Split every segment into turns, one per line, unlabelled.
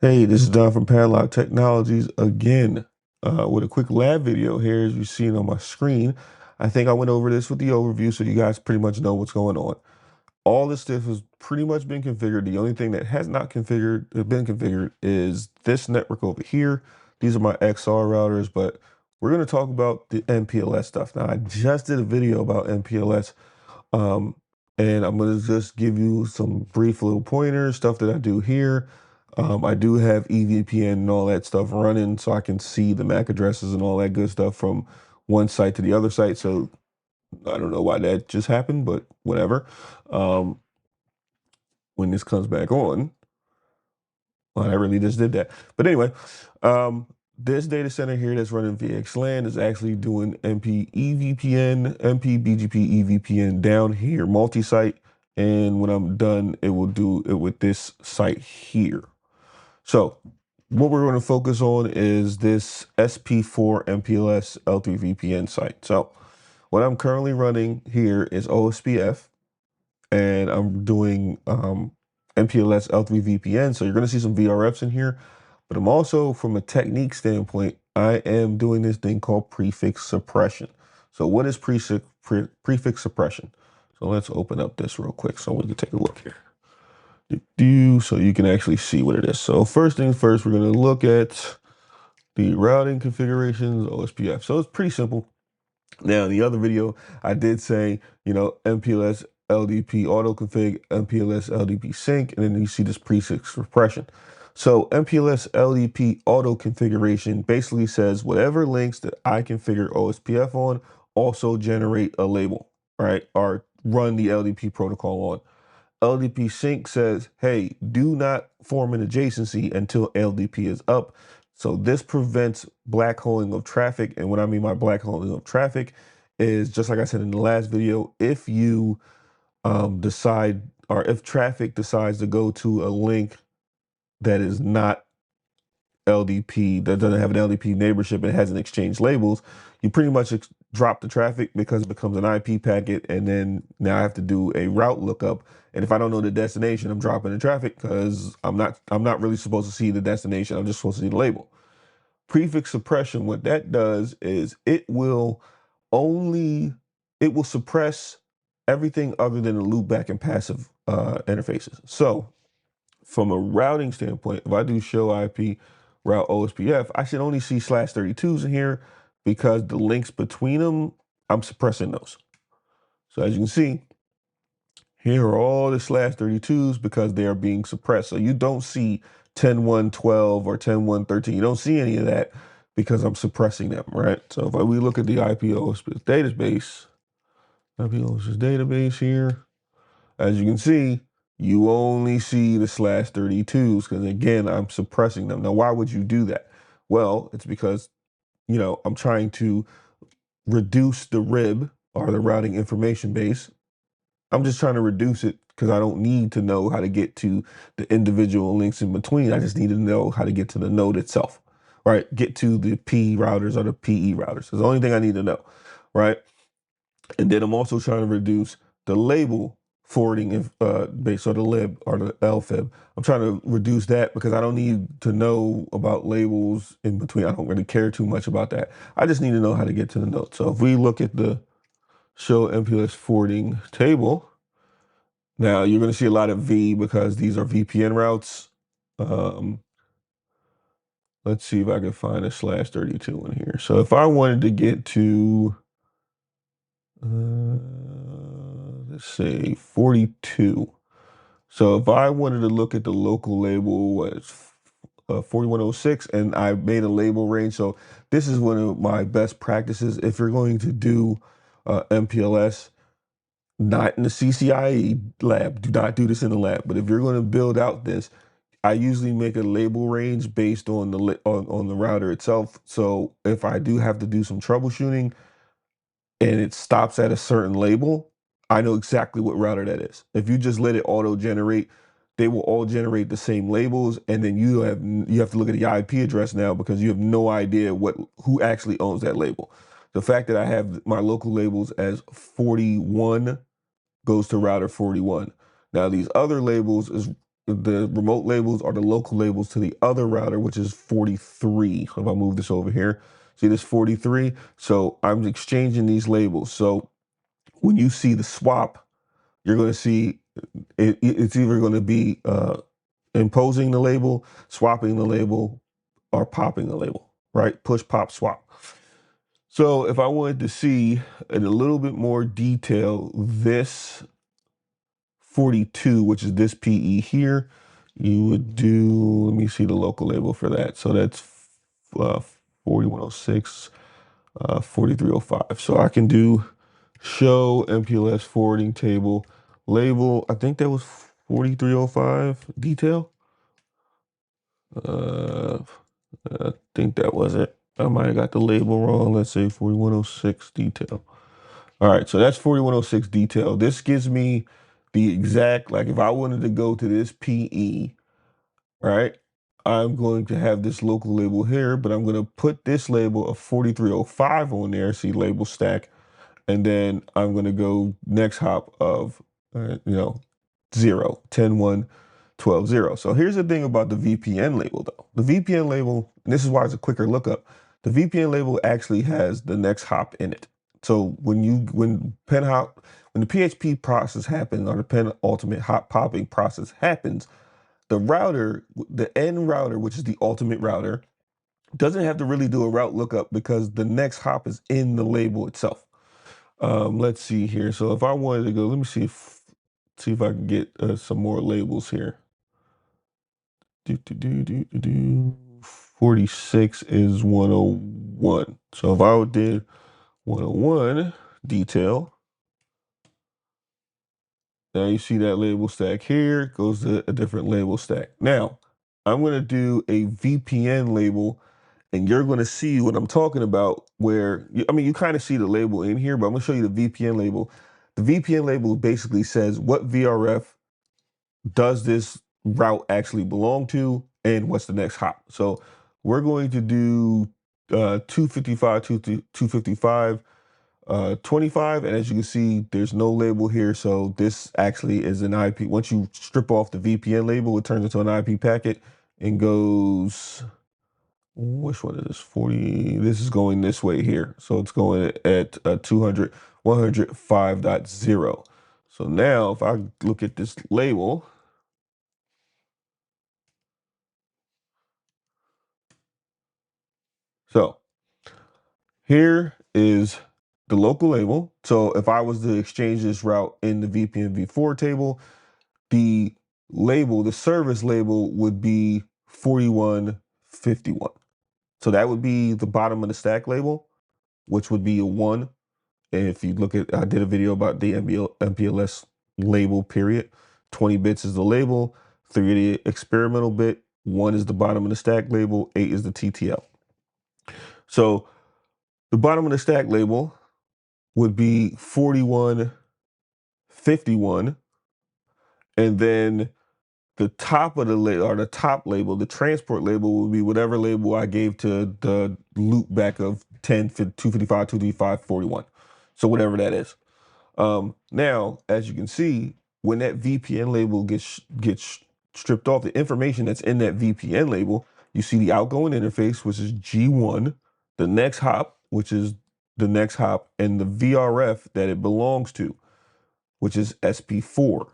Hey, this is Don from Padlock Technologies again with a quick lab video here as you've seen on my screen. I think I went over this with the overview so you guys pretty much know what's going on. All this stuff has pretty much been configured. The only thing that has not been configured is this network over here. These are my XR routers, but we're going to talk about the MPLS stuff. Now, I just did a video about MPLS, um, and I'm going to just give you some brief little pointers, stuff that I do here. I do have EVPN and all that stuff running so I can see the MAC addresses and all that good stuff from one site to the other site. So I don't know why that just happened, but whatever. Um, when this comes back on, well, I really just did that. But anyway, this data center here that's running VXLAN is actually doing mp-bgp EVPN down here, multi-site. And when I'm done, it will do it with this site here. So what we're going to focus on is this SP4 MPLS L3VPN site. So what I'm currently running here is OSPF, and I'm doing MPLS L3VPN. So you're going to see some VRFs in here, but I'm also, from a technique standpoint, I am doing this thing called prefix suppression. So what is prefix suppression? So let's open up this real quick so we can take a look here. So you can actually see what it is. So first things first, we're going to look at the routing configurations, OSPF. So it's pretty simple. Now, in the other video, I did say, MPLS LDP auto config, MPLS LDP sync, and then you see this prefix suppression. So MPLS LDP auto configuration basically says whatever links that I configure OSPF on also generate a label, right? Or run the LDP protocol on. LDP sync says, hey, do not form an adjacency until LDP is up. So this prevents black holing of traffic. And what I mean by black holing of traffic is, just like I said in the last video, if you decide, or if traffic decides to go to a link that is not LDP, that doesn't have an LDP neighborship and hasn't exchanged labels, you pretty much drop the traffic because it becomes an IP packet, and then now I have to do a route lookup. And if I don't know the destination, I'm dropping the traffic because I'm not really supposed to see the destination. I'm just supposed to see the label. Prefix suppression, what that does is only it will suppress everything other than the loopback and passive interfaces. So from a routing standpoint, if I do show IP route OSPF, I should only see /32s in here because the links between them, I'm suppressing those. So as you can see, here are all the /32s because they are being suppressed. So you don't see 10.1.12 or 10.1.13. You don't see any of that because I'm suppressing them, right? So if we look at the IP OSPF database here, as you can see, you only see the /32s because, again, I'm suppressing them. Now, why would you do that? Well, it's because, I'm trying to reduce the RIB, or the routing information base. I'm just trying to reduce it because I don't need to know how to get to the individual links in between. I just need to know how to get to the node itself, right? Get to the P routers or the PE routers. It's the only thing I need to know, right? And then I'm also trying to reduce the label forwarding base, or the lib, or the LFIB. I'm trying to reduce that because I don't need to know about labels in between. I don't really care too much about that. I just need to know how to get to the node. So if we look at the show MPLS forwarding table, now you're going to see a lot of V because these are VPN routes. Um, let's see if I can find a /32 in here. So if I wanted to get to, let's say 42. So if I wanted to look at the local label, was 4106, and I made a label range. So this is one of my best practices. If you're going to do MPLS, not in the CCIE lab, do not do this in the lab. But if you're going to build out this, I usually make a label range based on on the router itself. So if I do have to do some troubleshooting and it stops at a certain label, I know exactly what router that is. If you just let it auto generate, they will all generate the same labels, and then you have to look at the IP address now because you have no idea who actually owns that label. The fact that I have my local labels as 41 goes to router 41. Now these other labels is the remote labels are the local labels to the other router, which is 43. If I move this over here, see this 43? So I'm exchanging these labels. So when you see the swap, you're going to see it's either going to be imposing the label, swapping the label, or popping the label, right? Push, pop, swap. So if I wanted to see in a little bit more detail this 42, which is this PE here, you would do, let me see the local label for that. So that's 4106, 4305. So I can do show MPLS forwarding table label. I think that was 4305 detail. I think that was it. I might have got the label wrong. Let's say 4106 detail. All right, so that's 4106 detail. This gives me the exact, like if I wanted to go to this PE, right, I'm going to have this local label here, but I'm going to put this label of 4305 on there, see label stack, and then I'm going to go next hop of, 0, 10, 1, 12, 0. So here's the thing about the VPN label, though. The VPN label, and this is why it's a quicker lookup, the VPN label actually has the next hop in it. So when the PHP process happens, or the pen ultimate hop popping process happens, the router, the end router, which is the ultimate router, doesn't have to really do a route lookup because the next hop is in the label itself. Let's see here. So if I wanted to go, let me see if I can get some more labels here. 46 is 101. So if I did 101 detail, now you see that label stack here, goes to a different label stack. Now, I'm going to do a VPN label, and you're going to see what I'm talking about where, you kind of see the label in here, but I'm going to show you the VPN label. The VPN label basically says what VRF does this route actually belong to and what's the next hop. So we're going to do 255, 255, 25, and as you can see, there's no label here, so this actually is an IP. Once you strip off the VPN label, it turns into an IP packet and goes, which one is this? 40, this is going this way here. So it's going at 200, 105.0. So now if I look at this label, so here is the local label. So if I was to exchange this route in the VPNv4 table, the label, the service label would be 4151. So that would be the bottom of the stack label, which would be a 1. And if you look at, I did a video about the MPLS label period. 20 bits is the label, 3 the experimental bit, 1 is the bottom of the stack label, 8 is the TTL. So the bottom of the stack label would be 4151, and then the top of the label, or the top label, the transport label, would be whatever label I gave to the loop back of 10, 255, 255, 41. So whatever that is. Now, as you can see, when that VPN label gets stripped off, the information that's in that VPN label, you see the outgoing interface, which is G1, the next hop, which is the next hop, and the VRF that it belongs to, which is SP4.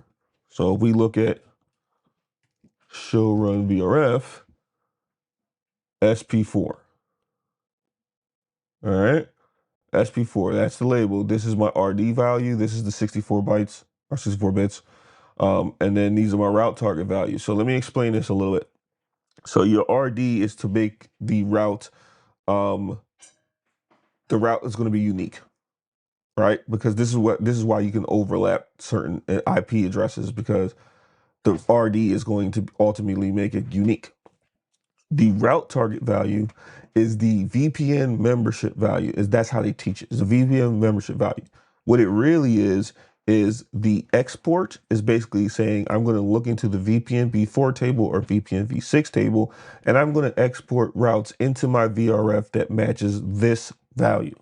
So if we look at show run VRF, SP4. All right, SP4, that's the label. This is my RD value. This is the 64 bytes or 64 bits. And then these are my route target values. So let me explain this a little bit. So your RD is to make the route is going to be unique, right? Because this is why you can overlap certain IP addresses, because the RD is going to ultimately make it unique. The route target value is the VPN membership value. That's how they teach it. It's a VPN membership value. What it really is the export is basically saying I'm going to look into the VPNv4 table or VPNv6 table, and I'm going to export routes into my VRF that matches this value.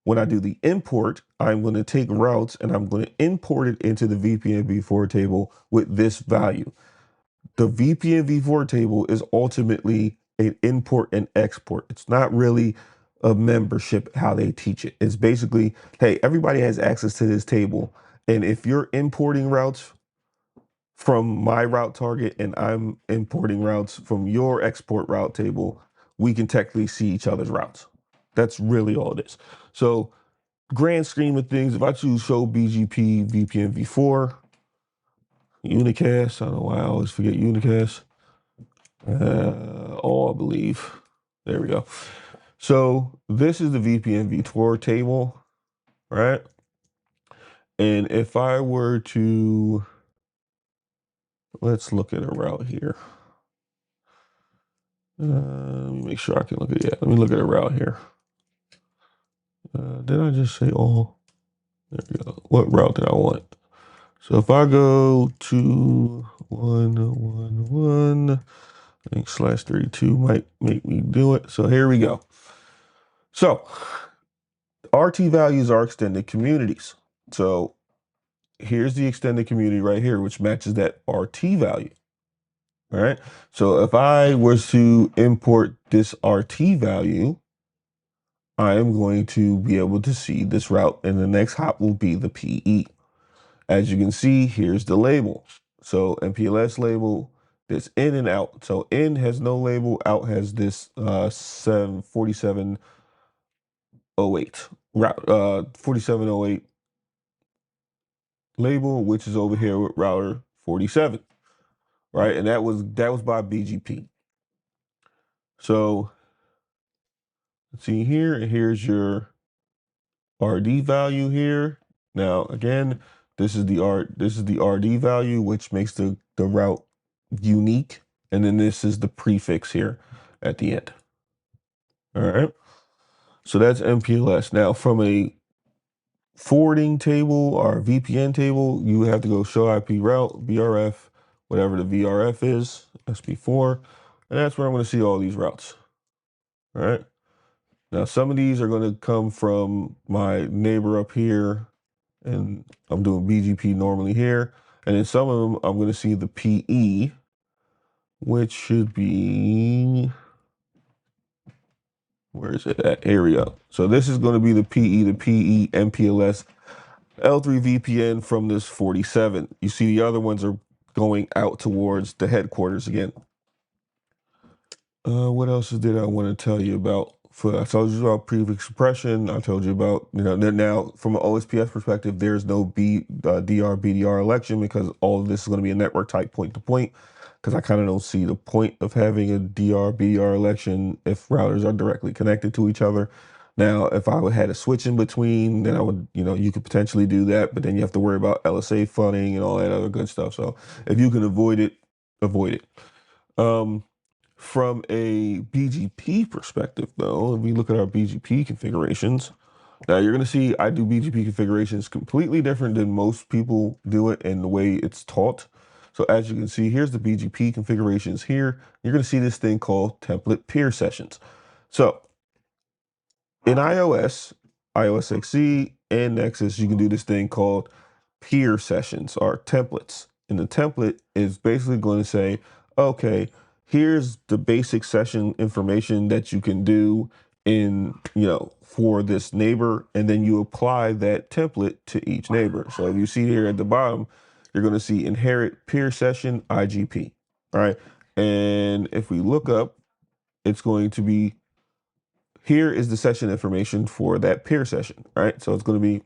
When I do the import, I'm going to take routes and I'm going to import it into the VPNv4 table with this value. the VPNv4 table is ultimately an import and export. It's not really a membership how they teach it. It's basically, hey, everybody has access to this table. And if you're importing routes from my route target and I'm importing routes from your export route table, we can technically see each other's routes. That's really all it is. So, grand scheme of things, if I choose show BGP VPNv4, unicast, I don't know why I always forget unicast. All I believe. There we go. So this is the VPNv4 table, right? And if I were to, let's look at a route here. Let me make sure I can look at it. Let me look at a route here. Did I just say all? There we go. What route did I want? So if I go to 111, I think /32 might make me do it. So here we go. So RT values are extended communities. So here's the extended community right here, which matches that RT value. All right. So if I was to import this RT value, I am going to be able to see this route, and the next hop will be the PE. As you can see, here's the label. So MPLS label, this in and out. So in has no label, out has this 4708 route, 4708 label, which is over here with router 47, right? And that was by BGP. So let's see here, and here's your RD value here. Now again, this is the RD value, which makes the route unique, and then this is the prefix here at the end. All right. So that's MPLS. Now from a forwarding table or VPN table, you have to go show IP route, VRF, whatever the VRF is, SP4, and that's where I'm going to see all these routes. All right. Now, some of these are going to come from my neighbor up here, and I'm doing BGP normally here. And then some of them, I'm going to see the PE, which should be, where is it at? Here we go. So this is going to be the PE MPLS L3VPN from this 47. You see the other ones are going out towards the headquarters again. What else did I want to tell you about? I told you about prefix suppression. I told you about, now from an OSPF perspective, there's no DR, BDR election because all of this is going to be a network type point to point, because I kind of don't see the point of having a DR, BDR election if routers are directly connected to each other. Now, if I had a switch in between, then I would, you could potentially do that, but then you have to worry about LSA funding and all that other good stuff. So if you can avoid it, avoid it. From a BGP perspective, though, if we look at our BGP configurations, now you're going to see I do BGP configurations completely different than most people do it and the way it's taught. So as you can see, here's the BGP configurations here. You're going to see this thing called template peer sessions. So in iOS XE, and Nexus, you can do this thing called peer sessions or templates. And the template is basically going to say, okay, here's the basic session information that you can do in, for this neighbor, and then you apply that template to each neighbor. So if you see here at the bottom, you're going to see inherit peer session IGP, all right? And if we look up, it's going to be, here is the session information for that peer session, right? So it's going to be,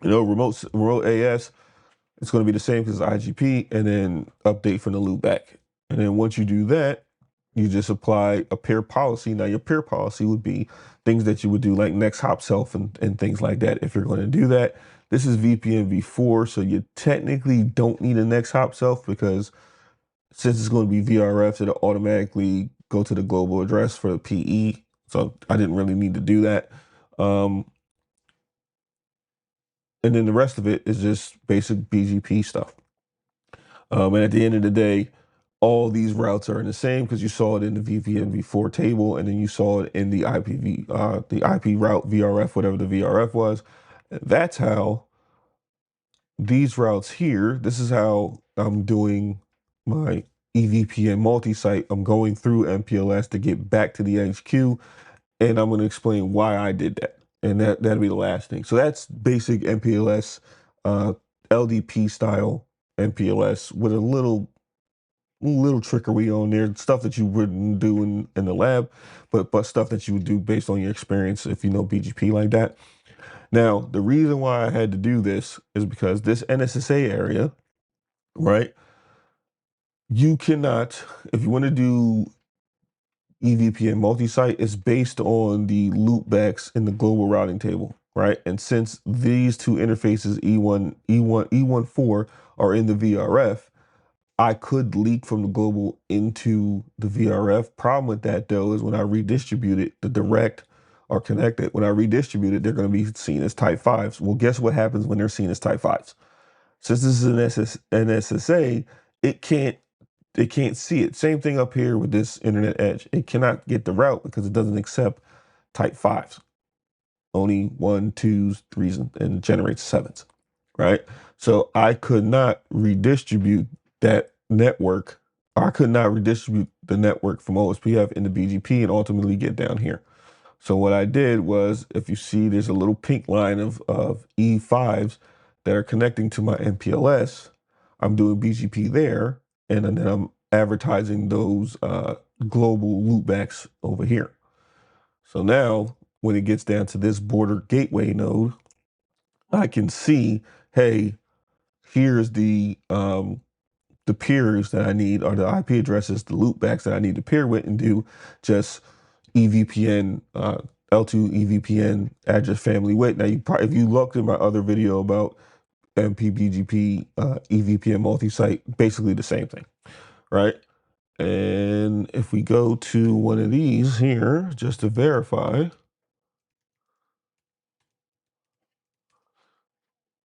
remote AS, it's going to be the same because it's IGP, and then update from the loop back. And then once you do that, you just apply a peer policy. Now your peer policy would be things that you would do like next hop self and things like that if you're going to do that. This is VPNv4, so you technically don't need a next hop self because since it's going to be VRF, it'll automatically go to the global address for the PE. So I didn't really need to do that. And then the rest of it is just basic BGP stuff. And at the end of the day, all these routes are in the same because you saw it in the VPNv4 table, and then you saw it in the the IP route VRF, whatever the VRF was. And that's how these routes here, this is how I'm doing my EVPN multi-site, I'm going through MPLS to get back to the HQ, and I'm going to explain why I did that. And that'll be the last thing. So that's basic MPLS, uh, LDP style MPLS with a little trickery on there, stuff that you wouldn't do in the lab, but stuff that you would do based on your experience if you know BGP like that. Now, the reason why I had to do this is because this NSSA area, right? You cannot, if you want to do EVPN multi-site, it's based on the loopbacks in the global routing table, right? And since these two interfaces, E14, are in the VRF, I could leak from the global into the VRF. Problem with that though is when I redistribute it, the direct are connected. When I redistribute it, they're going to be seen as type 5s. Well, guess what happens when they're seen as type 5s? Since this is an SSA, it can't it can't see it. Same thing up here with this internet edge. It cannot get the route because it doesn't accept type 5s. Only 1s, 2s, 3s, and generates 7s, right? So I could not redistribute that network. I could not redistribute the network from OSPF into BGP and ultimately get down here. So what I did was, if you see there's a little pink line of E5s that are connecting to my MPLS, I'm doing BGP there, and then I'm advertising those global loopbacks over here. So now when it gets down to this border gateway node, I can see, hey, here's the peers that I need, or the IP addresses, the loopbacks that I need to pair with and do just EVPN, L2 EVPN address family with. Now, if you looked at my other video about mp-bgp EVPN multi-site, basically the same thing, right? And if we go to one of these here, just to verify,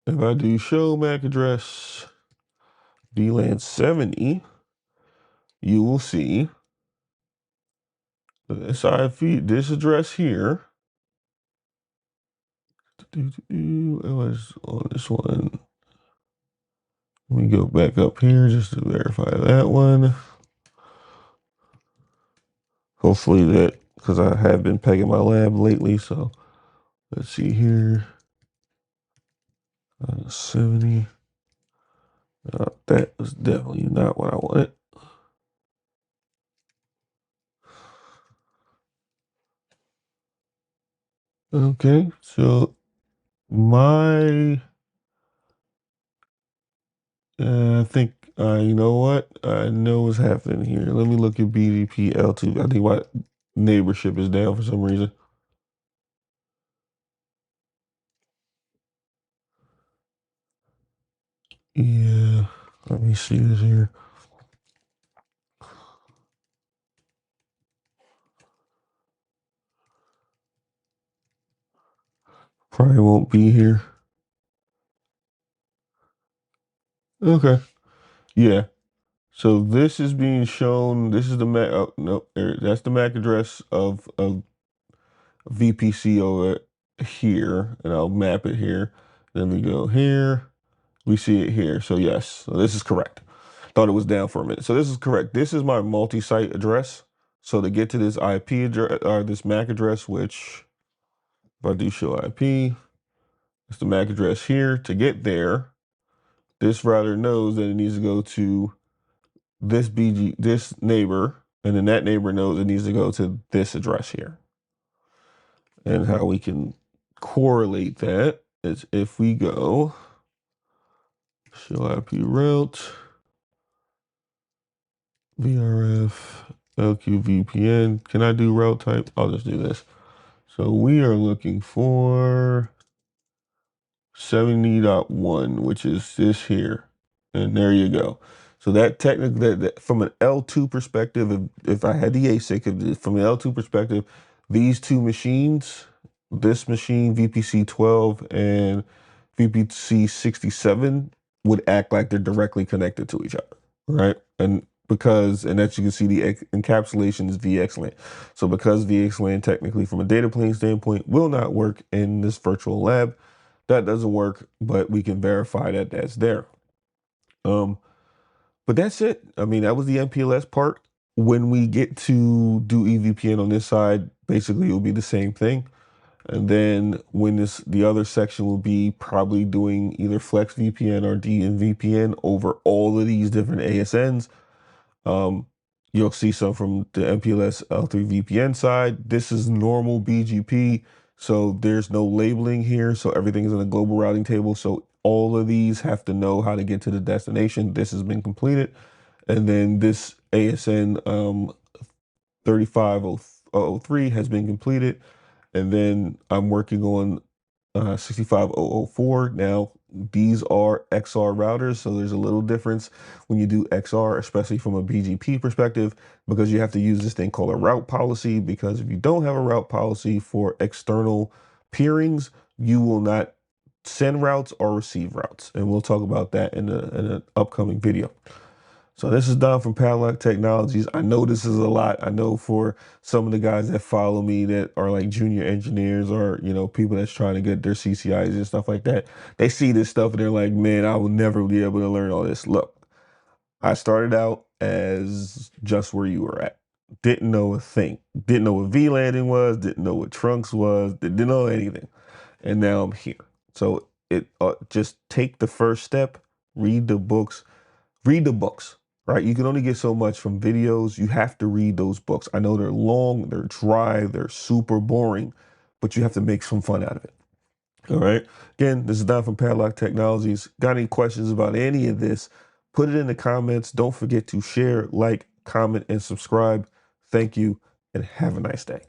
if I do show MAC address VLAN 70, you will see this IP, this address here. It was on this one. Let me go back up here just to verify that one. Hopefully that, because I have been pegging my lab lately, so let's see here. 70. That was definitely not what I wanted. Okay, so my, I think, you know what? I know what's happening here. Let me look at BDP L2. I think my neighborship is down for some reason. Yeah, let me see this here. Probably won't be here. Okay, yeah. So this is being shown. This is the MAC. Oh, no, that's the MAC address of VPC over here, and I'll map it here. Then we go here. We see it here. So yes, so this is correct. Thought it was down for a minute. So this is correct. This is my multi-site address. So to get to this IP address, or this MAC address, which if I do show IP, it's the MAC address here. To get there, this router knows that it needs to go to this neighbor, and then that neighbor knows it needs to go to this address here. And how we can correlate that is if we go show IP route, VRF, L3VPN. Can I do route type? I'll just do this. So we are looking for 70.1, which is this here. And there you go. So that technically, that from an L2 perspective, if I had the ASIC, from an L2 perspective, these two machines, this machine, VPC 12 and VPC 67, would act like they're directly connected to each other, right? And as you can see, the encapsulation is VXLAN. So because VXLAN technically from a data plane standpoint will not work in this virtual lab, that doesn't work, but we can verify that that's there. But that's it. I mean, that was the MPLS part. When we get to do EVPN on this side, basically it will be the same thing. And then when the other section will be probably doing either Flex VPN or DNVPN over all of these different ASNs. Um, you'll see some from the MPLS L3VPN side. This is normal BGP, so there's no labeling here. So everything is in a global routing table. So all of these have to know how to get to the destination. This has been completed. And then this ASN 35003 has been completed. And then I'm working on 65004. Now, these are XR routers, so there's a little difference when you do XR, especially from a BGP perspective, because you have to use this thing called a route policy, because if you don't have a route policy for external peerings, you will not send routes or receive routes. And we'll talk about that in an upcoming video. So this is Don from Padlock Technologies. I know this is a lot. I know for some of the guys that follow me that are like junior engineers or, people that's trying to get their CCIs and stuff like that, they see this stuff and they're like, man, I will never be able to learn all this. Look, I started out as just where you were at. Didn't know a thing. Didn't know what VLANing was. Didn't know what trunks was. Didn't know anything. And now I'm here. So it just take the first step, read the books, right? You can only get so much from videos. You have to read those books. I know they're long, they're dry, they're super boring, but you have to make some fun out of it. All right. Again, this is Don from Padlock Technologies. Got any questions about any of this? Put it in the comments. Don't forget to share, like, comment, and subscribe. Thank you, and have a nice day.